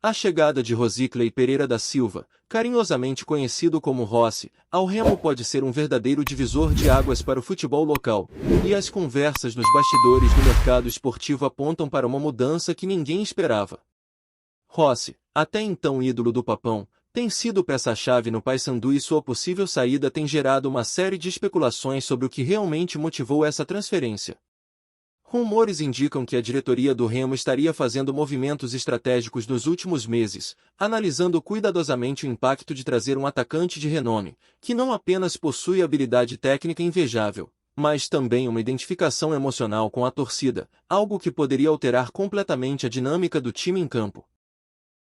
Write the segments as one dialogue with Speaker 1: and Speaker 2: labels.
Speaker 1: A chegada de Rosicley Pereira da Silva, carinhosamente conhecido como Rossi, ao Remo pode ser um verdadeiro divisor de águas para o futebol local, e as conversas nos bastidores do mercado esportivo apontam para uma mudança que ninguém esperava. Rossi, até então ídolo do Papão, tem sido peça-chave no Paysandu e sua possível saída tem gerado uma série de especulações sobre o que realmente motivou essa transferência. Rumores indicam que a diretoria do Remo estaria fazendo movimentos estratégicos nos últimos meses, analisando cuidadosamente o impacto de trazer um atacante de renome, que não apenas possui habilidade técnica invejável, mas também uma identificação emocional com a torcida, algo que poderia alterar completamente a dinâmica do time em campo.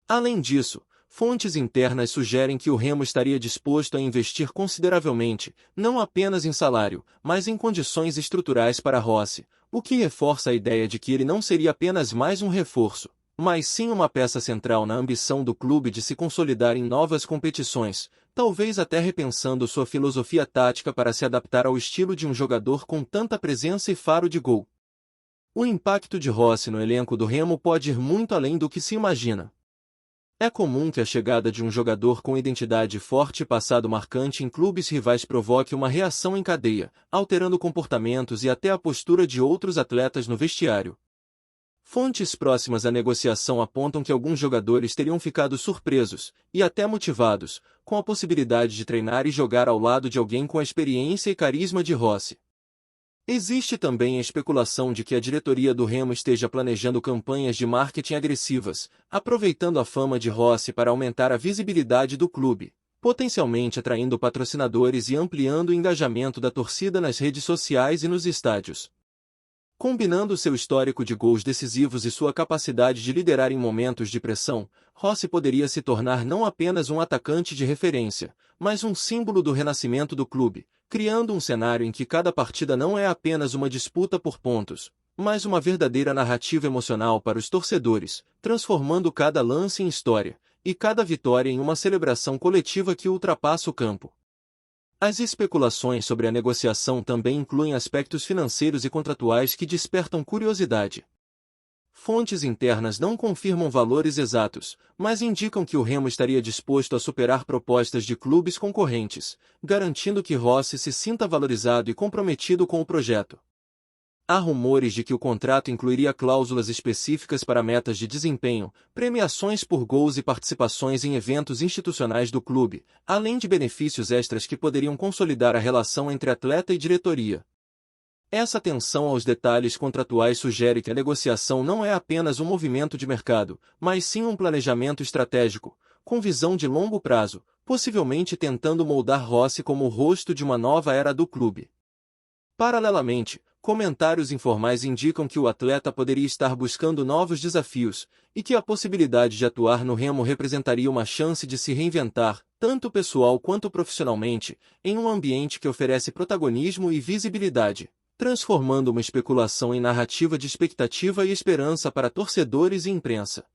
Speaker 1: Além disso, fontes internas sugerem que o Remo estaria disposto a investir consideravelmente, não apenas em salário, mas em condições estruturais para Rossi, o que reforça a ideia de que ele não seria apenas mais um reforço, mas sim uma peça central na ambição do clube de se consolidar em novas competições, talvez até repensando sua filosofia tática para se adaptar ao estilo de um jogador com tanta presença e faro de gol. O impacto de Rossi no elenco do Remo pode ir muito além do que se imagina. É comum que a chegada de um jogador com identidade forte e passado marcante em clubes rivais provoque uma reação em cadeia, alterando comportamentos e até a postura de outros atletas no vestiário. Fontes próximas à negociação apontam que alguns jogadores teriam ficado surpresos, e até motivados, com a possibilidade de treinar e jogar ao lado de alguém com a experiência e carisma de Rossi. Existe também a especulação de que a diretoria do Remo esteja planejando campanhas de marketing agressivas, aproveitando a fama de Rossi para aumentar a visibilidade do clube, potencialmente atraindo patrocinadores e ampliando o engajamento da torcida nas redes sociais e nos estádios. Combinando seu histórico de gols decisivos e sua capacidade de liderar em momentos de pressão, Rossi poderia se tornar não apenas um atacante de referência, mas um símbolo do renascimento do clube, criando um cenário em que cada partida não é apenas uma disputa por pontos, mas uma verdadeira narrativa emocional para os torcedores, transformando cada lance em história, e cada vitória em uma celebração coletiva que ultrapassa o campo. As especulações sobre a negociação também incluem aspectos financeiros e contratuais que despertam curiosidade. Fontes internas não confirmam valores exatos, mas indicam que o Remo estaria disposto a superar propostas de clubes concorrentes, garantindo que Rossi se sinta valorizado e comprometido com o projeto. Há rumores de que o contrato incluiria cláusulas específicas para metas de desempenho, premiações por gols e participações em eventos institucionais do clube, além de benefícios extras que poderiam consolidar a relação entre atleta e diretoria. Essa atenção aos detalhes contratuais sugere que a negociação não é apenas um movimento de mercado, mas sim um planejamento estratégico, com visão de longo prazo, possivelmente tentando moldar Rossi como o rosto de uma nova era do clube. Paralelamente, comentários informais indicam que o atleta poderia estar buscando novos desafios, e que a possibilidade de atuar no Remo representaria uma chance de se reinventar, tanto pessoal quanto profissionalmente, em um ambiente que oferece protagonismo e visibilidade, transformando uma especulação em narrativa de expectativa e esperança para torcedores e imprensa.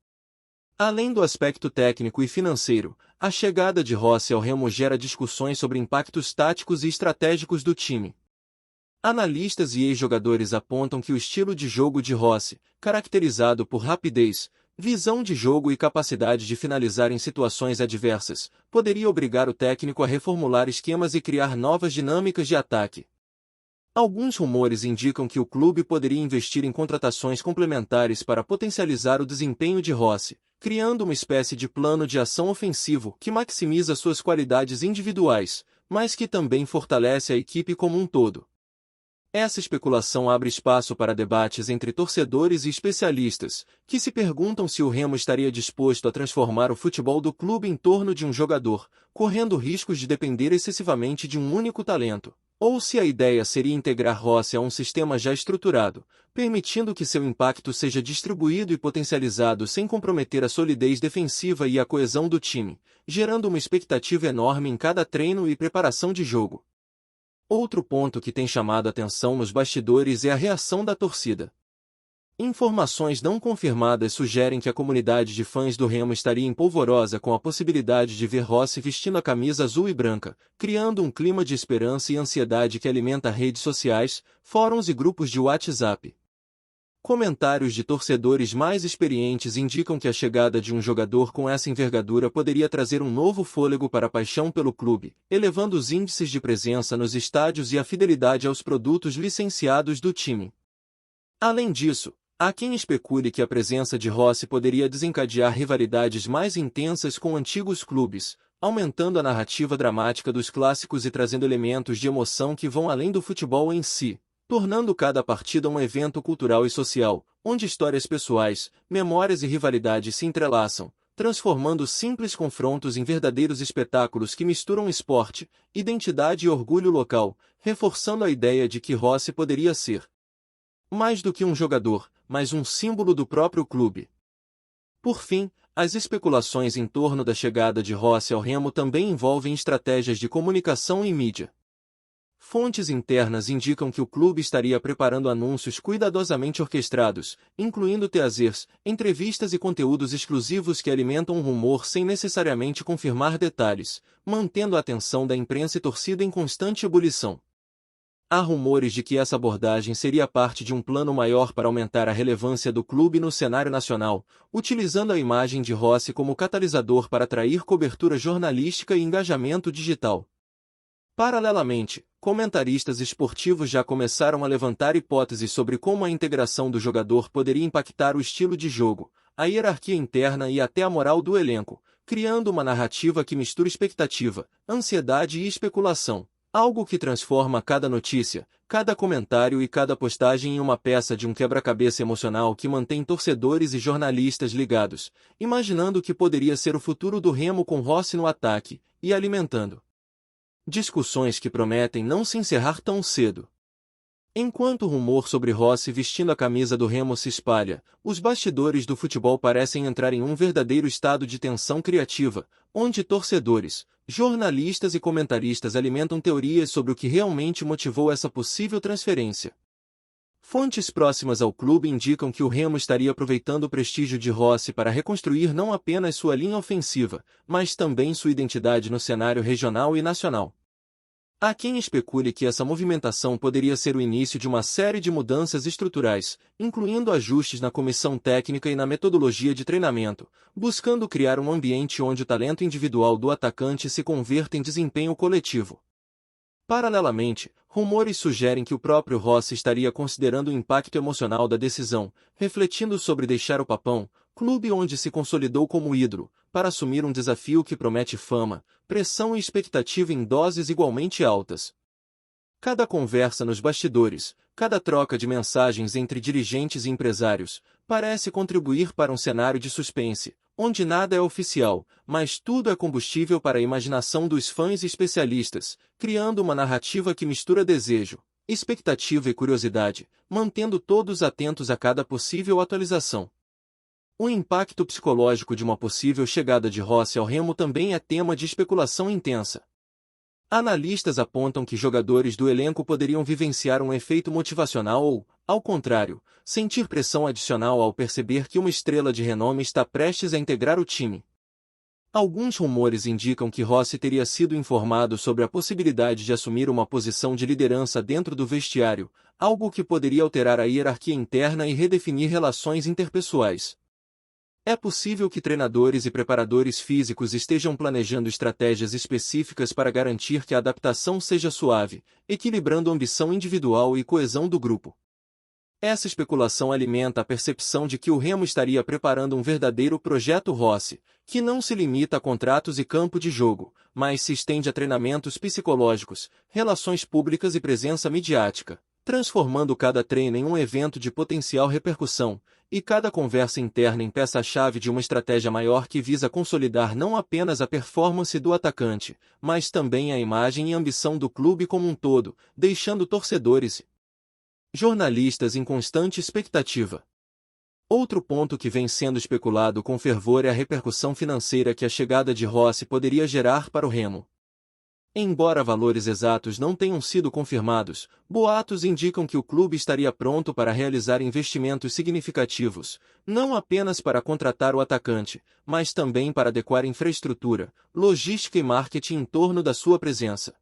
Speaker 1: Além do aspecto técnico e financeiro, a chegada de Rossi ao Remo gera discussões sobre impactos táticos e estratégicos do time. Analistas e ex-jogadores apontam que o estilo de jogo de Rossi, caracterizado por rapidez, visão de jogo e capacidade de finalizar em situações adversas, poderia obrigar o técnico a reformular esquemas e criar novas dinâmicas de ataque. Alguns rumores indicam que o clube poderia investir em contratações complementares para potencializar o desempenho de Rossi, criando uma espécie de plano de ação ofensivo que maximiza suas qualidades individuais, mas que também fortalece a equipe como um todo. Essa especulação abre espaço para debates entre torcedores e especialistas, que se perguntam se o Remo estaria disposto a transformar o futebol do clube em torno de um jogador, correndo riscos de depender excessivamente de um único talento, ou se a ideia seria integrar Rossi a um sistema já estruturado, permitindo que seu impacto seja distribuído e potencializado sem comprometer a solidez defensiva e a coesão do time, gerando uma expectativa enorme em cada treino e preparação de jogo. Outro ponto que tem chamado a atenção nos bastidores é a reação da torcida. Informações não confirmadas sugerem que a comunidade de fãs do Remo estaria empolvorosa com a possibilidade de ver Rossi vestindo a camisa azul e branca, criando um clima de esperança e ansiedade que alimenta redes sociais, fóruns e grupos de WhatsApp. Comentários de torcedores mais experientes indicam que a chegada de um jogador com essa envergadura poderia trazer um novo fôlego para a paixão pelo clube, elevando os índices de presença nos estádios e a fidelidade aos produtos licenciados do time. Além disso, há quem especule que a presença de Rossi poderia desencadear rivalidades mais intensas com antigos clubes, aumentando a narrativa dramática dos clássicos e trazendo elementos de emoção que vão além do futebol em si, tornando cada partida um evento cultural e social, onde histórias pessoais, memórias e rivalidades se entrelaçam, transformando simples confrontos em verdadeiros espetáculos que misturam esporte, identidade e orgulho local, reforçando a ideia de que Rossi poderia ser mais do que um jogador, mas um símbolo do próprio clube. Por fim, as especulações em torno da chegada de Rossi ao Remo também envolvem estratégias de comunicação e mídia. Fontes internas indicam que o clube estaria preparando anúncios cuidadosamente orquestrados, incluindo teasers, entrevistas e conteúdos exclusivos que alimentam o rumor sem necessariamente confirmar detalhes, mantendo a atenção da imprensa e torcida em constante ebulição. Há rumores de que essa abordagem seria parte de um plano maior para aumentar a relevância do clube no cenário nacional, utilizando a imagem de Rossi como catalisador para atrair cobertura jornalística e engajamento digital. Paralelamente, comentaristas esportivos já começaram a levantar hipóteses sobre como a integração do jogador poderia impactar o estilo de jogo, a hierarquia interna e até a moral do elenco, criando uma narrativa que mistura expectativa, ansiedade e especulação, algo que transforma cada notícia, cada comentário e cada postagem em uma peça de um quebra-cabeça emocional que mantém torcedores e jornalistas ligados, imaginando o que poderia ser o futuro do Remo com Rossi no ataque, e alimentando discussões que prometem não se encerrar tão cedo. Enquanto o rumor sobre Rossi vestindo a camisa do Remo se espalha, os bastidores do futebol parecem entrar em um verdadeiro estado de tensão criativa, onde torcedores, jornalistas e comentaristas alimentam teorias sobre o que realmente motivou essa possível transferência. Fontes próximas ao clube indicam que o Remo estaria aproveitando o prestígio de Rossi para reconstruir não apenas sua linha ofensiva, mas também sua identidade no cenário regional e nacional. Há quem especule que essa movimentação poderia ser o início de uma série de mudanças estruturais, incluindo ajustes na comissão técnica e na metodologia de treinamento, buscando criar um ambiente onde o talento individual do atacante se converta em desempenho coletivo. Paralelamente, rumores sugerem que o próprio Rossi estaria considerando o impacto emocional da decisão, refletindo sobre deixar o Papão, clube onde se consolidou como ídolo, para assumir um desafio que promete fama, pressão e expectativa em doses igualmente altas. Cada conversa nos bastidores, cada troca de mensagens entre dirigentes e empresários, parece contribuir para um cenário de suspense, onde nada é oficial, mas tudo é combustível para a imaginação dos fãs e especialistas, criando uma narrativa que mistura desejo, expectativa e curiosidade, mantendo todos atentos a cada possível atualização. O impacto psicológico de uma possível chegada de Rossi ao Remo também é tema de especulação intensa. Analistas apontam que jogadores do elenco poderiam vivenciar um efeito motivacional ou, ao contrário, sentir pressão adicional ao perceber que uma estrela de renome está prestes a integrar o time. Alguns rumores indicam que Rossi teria sido informado sobre a possibilidade de assumir uma posição de liderança dentro do vestiário, algo que poderia alterar a hierarquia interna e redefinir relações interpessoais. É possível que treinadores e preparadores físicos estejam planejando estratégias específicas para garantir que a adaptação seja suave, equilibrando ambição individual e coesão do grupo. Essa especulação alimenta a percepção de que o Remo estaria preparando um verdadeiro projeto Rossi, que não se limita a contratos e campo de jogo, mas se estende a treinamentos psicológicos, relações públicas e presença midiática, transformando cada treino em um evento de potencial repercussão, e cada conversa interna em peça-chave de uma estratégia maior que visa consolidar não apenas a performance do atacante, mas também a imagem e ambição do clube como um todo, deixando torcedores e jornalistas em constante expectativa. Outro ponto que vem sendo especulado com fervor é a repercussão financeira que a chegada de Rossi poderia gerar para o Remo. Embora valores exatos não tenham sido confirmados, boatos indicam que o clube estaria pronto para realizar investimentos significativos, não apenas para contratar o atacante, mas também para adequar infraestrutura, logística e marketing em torno da sua presença.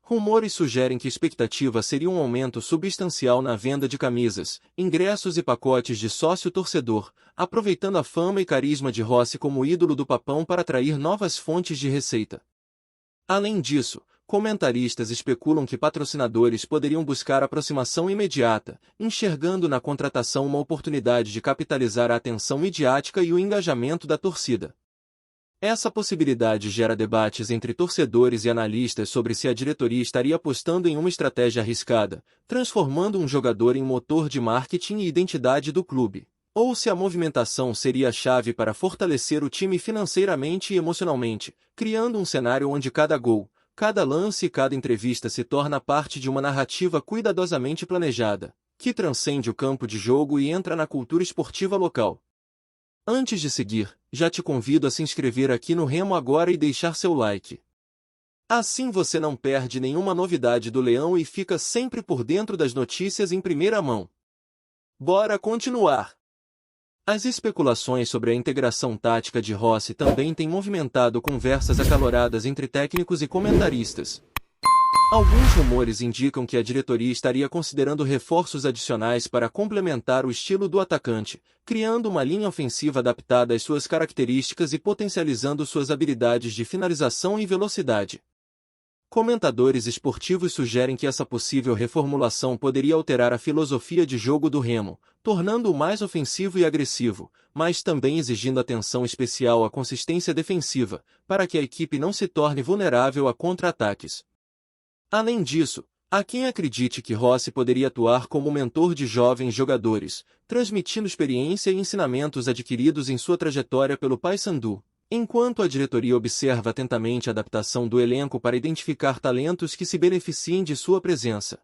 Speaker 1: Rumores sugerem que a expectativa seria um aumento substancial na venda de camisas, ingressos e pacotes de sócio-torcedor, aproveitando a fama e carisma de Rossi como ídolo do Papão para atrair novas fontes de receita. Além disso, comentaristas especulam que patrocinadores poderiam buscar aproximação imediata, enxergando na contratação uma oportunidade de capitalizar a atenção midiática e o engajamento da torcida. Essa possibilidade gera debates entre torcedores e analistas sobre se a diretoria estaria apostando em uma estratégia arriscada, transformando um jogador em motor de marketing e identidade do clube, ou se a movimentação seria a chave para fortalecer o time financeiramente e emocionalmente, criando um cenário onde cada gol, cada lance e cada entrevista se torna parte de uma narrativa cuidadosamente planejada, que transcende o campo de jogo e entra na cultura esportiva local. Antes de seguir, já te convido a se inscrever aqui no Remo agora e deixar seu like. Assim você não perde nenhuma novidade do Leão e fica sempre por dentro das notícias em primeira mão. Bora continuar! As especulações sobre a integração tática de Rossi também têm movimentado conversas acaloradas entre técnicos e comentaristas. Alguns rumores indicam que a diretoria estaria considerando reforços adicionais para complementar o estilo do atacante, criando uma linha ofensiva adaptada às suas características e potencializando suas habilidades de finalização e velocidade. Comentadores esportivos sugerem que essa possível reformulação poderia alterar a filosofia de jogo do Remo, tornando-o mais ofensivo e agressivo, mas também exigindo atenção especial à consistência defensiva, para que a equipe não se torne vulnerável a contra-ataques. Além disso, há quem acredite que Rossi poderia atuar como mentor de jovens jogadores, transmitindo experiência e ensinamentos adquiridos em sua trajetória pelo Paysandu, enquanto a diretoria observa atentamente a adaptação do elenco para identificar talentos que se beneficiem de sua presença.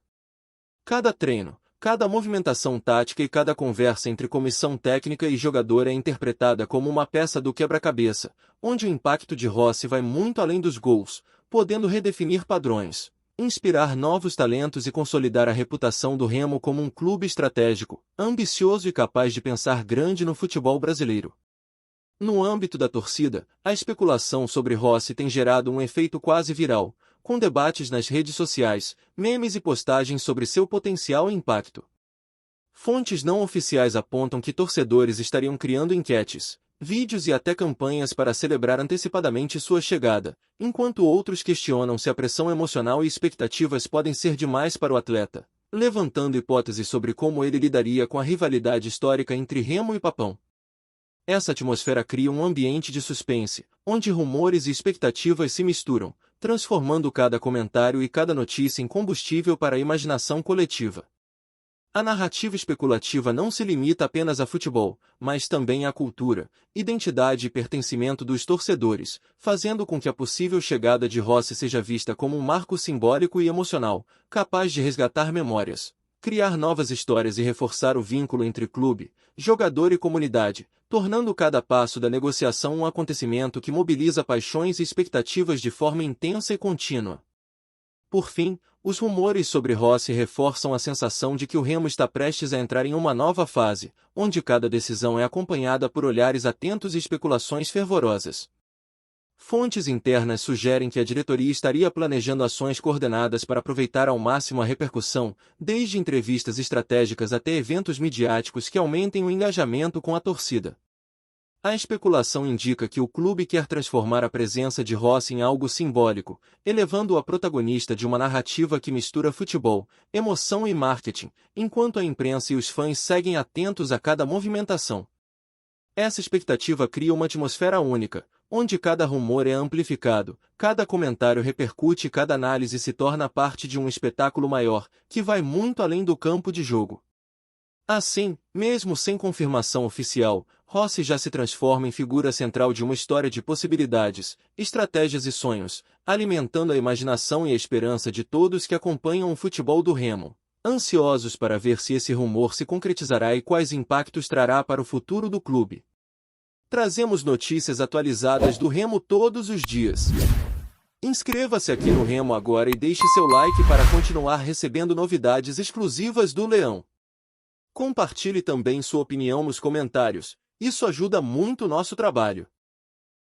Speaker 1: Cada treino, cada movimentação tática e cada conversa entre comissão técnica e jogador é interpretada como uma peça do quebra-cabeça, onde o impacto de Rossi vai muito além dos gols, podendo redefinir padrões, inspirar novos talentos e consolidar a reputação do Remo como um clube estratégico, ambicioso e capaz de pensar grande no futebol brasileiro. No âmbito da torcida, a especulação sobre Rossi tem gerado um efeito quase viral, com debates nas redes sociais, memes e postagens sobre seu potencial e impacto. Fontes não oficiais apontam que torcedores estariam criando enquetes, vídeos e até campanhas para celebrar antecipadamente sua chegada, enquanto outros questionam se a pressão emocional e expectativas podem ser demais para o atleta, levantando hipóteses sobre como ele lidaria com a rivalidade histórica entre Remo e Papão. Essa atmosfera cria um ambiente de suspense, onde rumores e expectativas se misturam, transformando cada comentário e cada notícia em combustível para a imaginação coletiva. A narrativa especulativa não se limita apenas a futebol, mas também à cultura, identidade e pertencimento dos torcedores, fazendo com que a possível chegada de Rossi seja vista como um marco simbólico e emocional, capaz de resgatar memórias, criar novas histórias e reforçar o vínculo entre clube, jogador e comunidade, tornando cada passo da negociação um acontecimento que mobiliza paixões e expectativas de forma intensa e contínua. Por fim, os rumores sobre Rossi reforçam a sensação de que o Remo está prestes a entrar em uma nova fase, onde cada decisão é acompanhada por olhares atentos e especulações fervorosas. Fontes internas sugerem que a diretoria estaria planejando ações coordenadas para aproveitar ao máximo a repercussão, desde entrevistas estratégicas até eventos midiáticos que aumentem o engajamento com a torcida. A especulação indica que o clube quer transformar a presença de Rossi em algo simbólico, elevando-o a protagonista de uma narrativa que mistura futebol, emoção e marketing, enquanto a imprensa e os fãs seguem atentos a cada movimentação. Essa expectativa cria uma atmosfera única, onde cada rumor é amplificado, cada comentário repercute e cada análise se torna parte de um espetáculo maior, que vai muito além do campo de jogo. Assim, mesmo sem confirmação oficial, Rossi já se transforma em figura central de uma história de possibilidades, estratégias e sonhos, alimentando a imaginação e a esperança de todos que acompanham o futebol do Remo, ansiosos para ver se esse rumor se concretizará e quais impactos trará para o futuro do clube. Trazemos notícias atualizadas do Remo todos os dias. Inscreva-se aqui no Remo agora e deixe seu like para continuar recebendo novidades exclusivas do Leão. Compartilhe também sua opinião nos comentários, isso ajuda muito o nosso trabalho.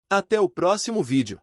Speaker 1: Até o próximo vídeo.